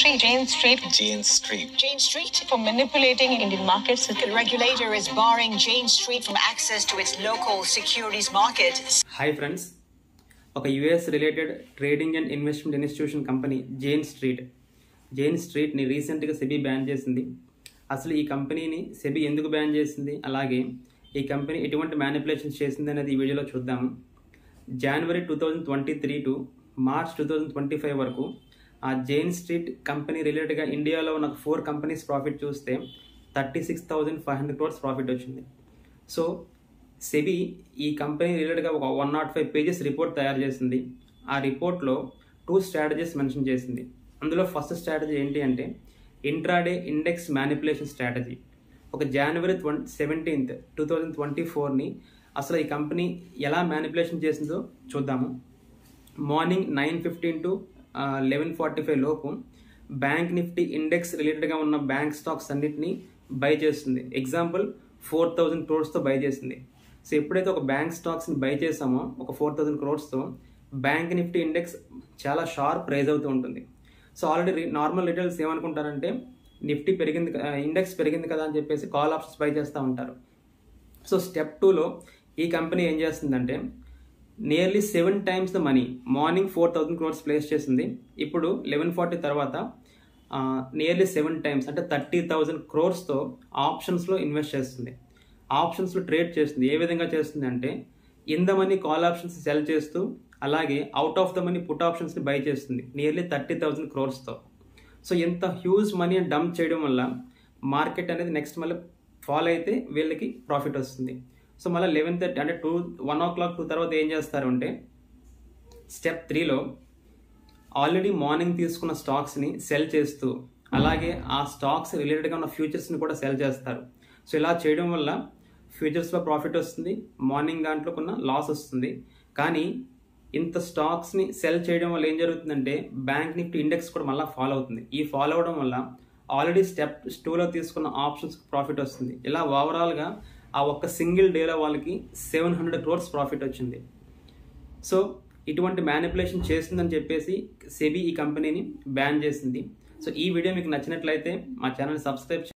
Street. Jane Street. Jane Street. Jane Street for manipulating Indian markets. The regulator is barring Jane Street from access to its local securities market. Hi friends, ఒక US related trading and investment institution company Jane స్ట్రీట్ని రీసెంట్గా SEBI ban చేసింది. అసలు ఈ కంపెనీని SEBI ఎందుకు ban చేసింది, అలాగే ఈ కంపెనీ ఎటువంటి మ్యానిపులేషన్స్ చేసింది అనేది ఈ వీడియోలో చూద్దాము. జనవరి 2023 టు మార్చ్ 2025 వరకు ఆ జేన్ స్ట్రీట్ కంపెనీ రిలేటెడ్గా ఇండియాలో ఉన్న 4 కంపెనీస్ ప్రాఫిట్ చూస్తే 36,500 crores ప్రాఫిట్ వచ్చింది. సో సెబీ ఈ కంపెనీ రిలేటెడ్గా ఒక 105 pages రిపోర్ట్ తయారు చేసింది. ఆ రిపోర్ట్లో 2 స్ట్రాటజీస్ మెన్షన్ చేసింది. అందులో ఫస్ట్ స్ట్రాటజీ ఏంటి అంటే ఇంట్రాడే ఇండెక్స్ మ్యానిపులేషన్ స్ట్రాటజీ. ఒక జనవరి 17th 2024ని అసలు ఈ కంపెనీ ఎలా మ్యానిపులేషన్ చేసిందో చూద్దాము. మార్నింగ్ 9:15 to 11:45 లోపు బ్యాంక్ నిఫ్టీ ఇండెక్స్ రిలేటెడ్గా ఉన్న బ్యాంక్ స్టాక్స్ అన్నిటినీ బై చేస్తుంది. ఎగ్జాంపుల్ 4,000 crores బై చేసింది. సో ఎప్పుడైతే ఒక బ్యాంక్ స్టాక్స్ని బై చేసామో ఒక 4,000 crores బ్యాంక్ నిఫ్టీ ఇండెక్స్ చాలా షార్ప్ రైజ్ అవుతూ ఉంటుంది. సో ఆల్రెడీ నార్మల్ రిటైల్స్ ఏమనుకుంటారంటే నిఫ్టీ పెరిగింది, ఇండెక్స్ పెరిగింది కదా అని చెప్పేసి కాల్ ఆప్షన్స్ బై చేస్తూ ఉంటారు. సో స్టెప్ 2లో ఈ కంపెనీ ఏం చేస్తుందంటే nearly 7 times the money, morning 4,000 crores place చేసింది. ఇప్పుడు 11:40 తర్వాత నియర్లీ 7 times అంటే 30,000 crores ఆప్షన్స్లో ఇన్వెస్ట్ చేస్తుంది. ఆప్షన్స్లో ట్రేడ్ చేస్తుంది. ఏ విధంగా చేస్తుంది అంటే in the money call options sell చేస్తూ అలాగే out of the money put ఆప్షన్స్ని బై చేస్తుంది నియర్లీ 30,000 crores. సో ఇంత హ్యూజ్ మనీ డంప్ చేయడం వల్ల మార్కెట్ అనేది నెక్స్ట్ మళ్ళీ ఫాల్ అయితే వీళ్ళకి ప్రాఫిట్ వస్తుంది. సో మళ్ళీ 11:30 అంటే 1 o'clock తర్వాత ఏం చేస్తారు అంటే స్టెప్ 3లో ఆల్రెడీ మార్నింగ్ తీసుకున్న స్టాక్స్ని సెల్ చేస్తూ అలాగే ఆ స్టాక్స్ రిలేటెడ్గా ఉన్న ఫ్యూచర్స్ని కూడా సెల్ చేస్తారు. సో ఇలా చేయడం వల్ల ఫ్యూచర్స్లో ప్రాఫిట్ వస్తుంది, మార్నింగ్ దాంట్లో కొన్న లాస్ వస్తుంది. కానీ ఇంత స్టాక్స్ని సెల్ చేయడం వల్ల ఏం జరుగుతుందంటే బ్యాంక్ నిఫ్టీ ఇండెక్స్ కూడా మళ్ళీ ఫాలో అవుతుంది. ఈ ఫాలో అవడం వల్ల ఆల్రెడీ స్టెప్ 2లో తీసుకున్న ఆప్షన్స్ ప్రాఫిట్ వస్తుంది. ఇలా ఓవరాల్గా ఆ ఒక్క సింగిల్ డేలో వాళ్ళకి 700 crores ప్రాఫిట్ వచ్చింది. సో ఇటువంటి మ్యానిపులేషన్ చేస్తుందని చెప్పేసి సెబీ ఈ కంపెనీని బ్యాన్ చేసింది. సో ఈ వీడియో మీకు నచ్చినట్లయితే మా ఛానల్ సబ్స్క్రైబ్